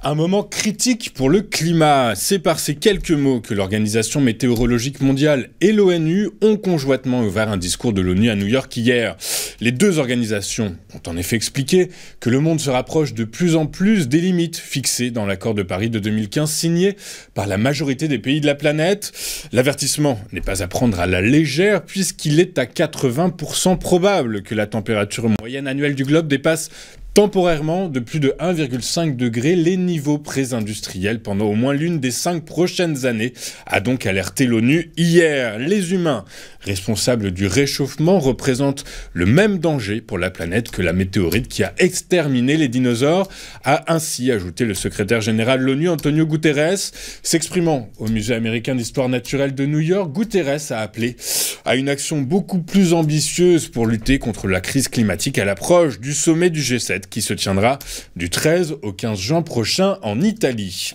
Un moment critique pour le climat. C'est par ces quelques mots que l'Organisation météorologique mondiale et l'ONU ont conjointement ouvert un discours de l'ONU à New York hier. Les deux organisations ont en effet expliqué que le monde se rapproche de plus en plus des limites fixées dans l'accord de Paris de 2015 signé par la majorité des pays de la planète. L'avertissement n'est pas à prendre à la légère puisqu'il est à 80% probable que la température moyenne annuelle du globe dépasse temporairement de plus de 1,5 degré les niveaux pré-industriels pendant au moins l'une des 5 prochaines années, a donc alerté l'ONU hier. Les humains responsables du réchauffement représentent le même danger pour la planète que la météorite qui a exterminé les dinosaures, a ainsi ajouté le secrétaire général de l'ONU Antonio Guterres. S'exprimant au Musée américain d'histoire naturelle de New York, Guterres a appelé à une action beaucoup plus ambitieuse pour lutter contre la crise climatique à l'approche du sommet du G7 qui se tiendra du 13 au 15 juin prochain en Italie.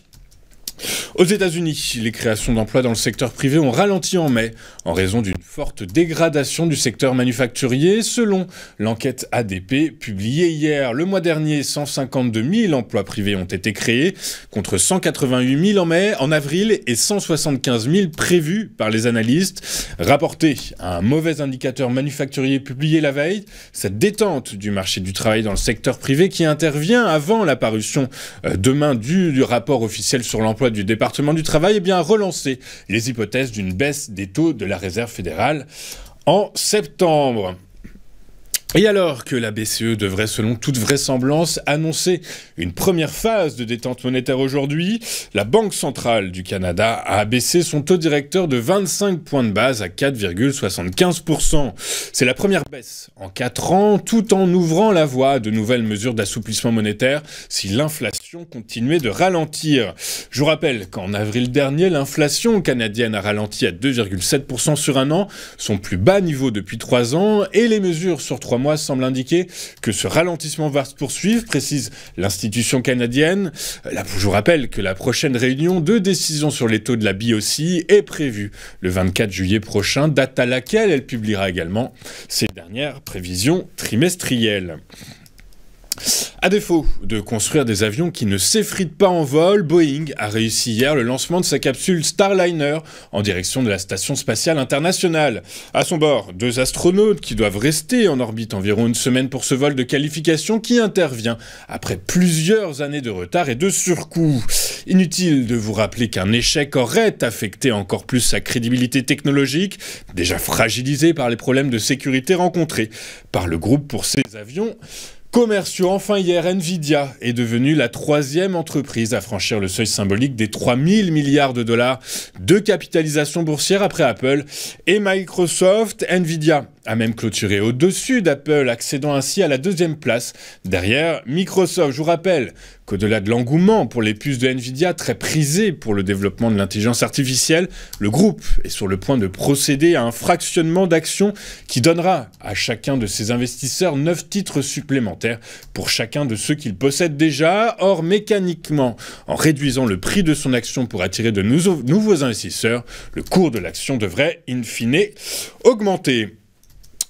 Aux États-Unis, les créations d'emplois dans le secteur privé ont ralenti en mai en raison d'une forte dégradation du secteur manufacturier. Selon l'enquête ADP publiée hier, le mois dernier, 152 000 emplois privés ont été créés contre 188 000 en avril et 175 000 prévus par les analystes. Rapporté à un mauvais indicateur manufacturier publié la veille, cette détente du marché du travail dans le secteur privé qui intervient avant la parution demain du rapport officiel sur l'emploi du département du travail, a bien relancé les hypothèses d'une baisse des taux de la Réserve fédérale en septembre. Et alors que la BCE devrait, selon toute vraisemblance, annoncer une première phase de détente monétaire aujourd'hui, la Banque centrale du Canada a abaissé son taux directeur de 25 points de base à 4,75%. C'est la première baisse en 4 ans, tout en ouvrant la voie à de nouvelles mesures d'assouplissement monétaire si l'inflation continuait de ralentir. Je vous rappelle qu'en avril dernier, l'inflation canadienne a ralenti à 2,7% sur un an, son plus bas niveau depuis 3 ans, et les mesures sur 3 mois semble indiquer que ce ralentissement va se poursuivre, précise l'institution canadienne. Là, je vous rappelle que la prochaine réunion de décision sur les taux de la BOC est prévue le 24 juillet prochain, date à laquelle elle publiera également ses dernières prévisions trimestrielles. À défaut de construire des avions qui ne s'effritent pas en vol, Boeing a réussi hier le lancement de sa capsule Starliner en direction de la Station spatiale internationale. À son bord, 2 astronautes qui doivent rester en orbite environ une semaine pour ce vol de qualification qui intervient après plusieurs années de retard et de surcoût. Inutile de vous rappeler qu'un échec aurait affecté encore plus sa crédibilité technologique, déjà fragilisée par les problèmes de sécurité rencontrés par le groupe pour ses avions commerciaux. Enfin hier, Nvidia est devenue la 3e entreprise à franchir le seuil symbolique des 3 000 milliards de dollars de capitalisation boursière après Apple et Microsoft. Nvidia a même clôturé au-dessus d'Apple, accédant ainsi à la 2e place derrière Microsoft. Je vous rappelle qu'au-delà de l'engouement pour les puces de Nvidia, très prisées pour le développement de l'intelligence artificielle, le groupe est sur le point de procéder à un fractionnement d'actions qui donnera à chacun de ses investisseurs 9 titres supplémentaires pour chacun de ceux qu'il possède déjà. Or, mécaniquement, en réduisant le prix de son action pour attirer de nouveaux investisseurs, le cours de l'action devrait, in fine, augmenter.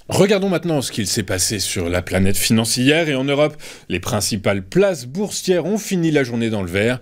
Regardons maintenant ce qu'il s'est passé sur la planète financière et en Europe. Les principales places boursières ont fini la journée dans le vert.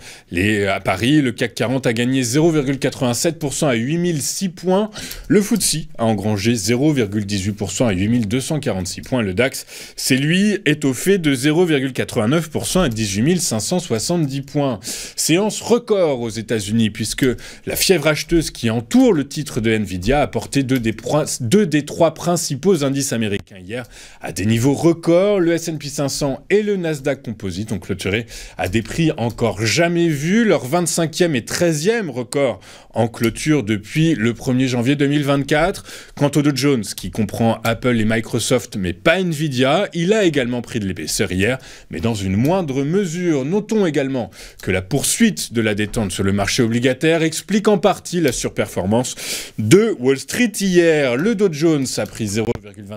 À Paris, le CAC 40 a gagné 0,87% à 8006 points. Le FTSE a engrangé 0,18% à 8246 points. Le DAX, c'est lui, étoffé de 0,89% à 18 570 points. Séance record aux États-Unis puisque la fièvre acheteuse qui entoure le titre de Nvidia a porté deux des 3 principaux indices américains hier à des niveaux records. Le S&P 500 et le Nasdaq Composite ont clôturé à des prix encore jamais vus, leur 25e et 13e record en clôture depuis le 1er janvier 2024. Quant au Dow Jones, qui comprend Apple et Microsoft, mais pas Nvidia, il a également pris de l'épaisseur hier, mais dans une moindre mesure. Notons également que la poursuite de la détente sur le marché obligataire explique en partie la surperformance de Wall Street hier. Le Dow Jones a pris 0,25%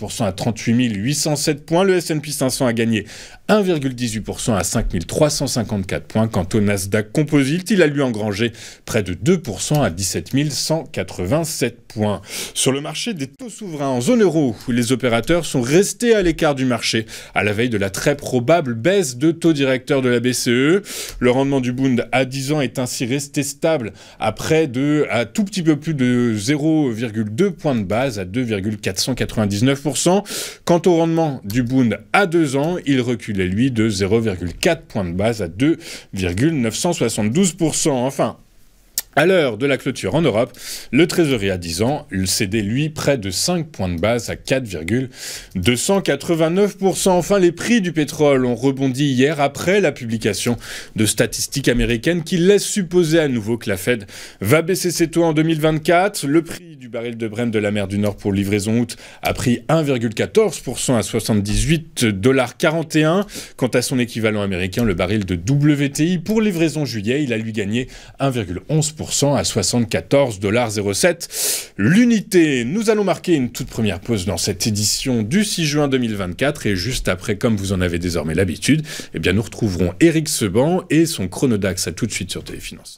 1,9% à 38 807 points. Le S&P 500 a gagné 1,18% à 5 354 points. Quant au Nasdaq Composite, il a lui engrangé près de 2% à 17 187 points. Sur le marché des taux souverains en zone euro, où les opérateurs sont restés à l'écart du marché à la veille de la très probable baisse de taux directeur de la BCE. Le rendement du Bund à 10 ans est ainsi resté stable à tout petit peu plus de 0,2 points de base à 2,499%. Quant au rendement du Bund à 2 ans, il reculait lui de 0,4 points de base à 2,972%. Enfin, à l'heure de la clôture en Europe, le Trésorier à 10 ans cédait lui près de 5 points de base à 4,289%. Enfin, les prix du pétrole ont rebondi hier après la publication de statistiques américaines qui laissent supposer à nouveau que la Fed va baisser ses taux en 2024. Le prix du baril de Brent de la mer du Nord pour livraison août a pris 1,14% à 78,41 $. Quant à son équivalent américain, le baril de WTI pour livraison juillet, il a lui gagné 1,11% à 74,07 $ l'unité. Nous allons marquer une toute première pause dans cette édition du 6 juin 2024 et juste après, comme vous en avez désormais l'habitude, eh bien nous retrouverons Éric Seban et son Chronodax. À tout de suite sur Téléfinance.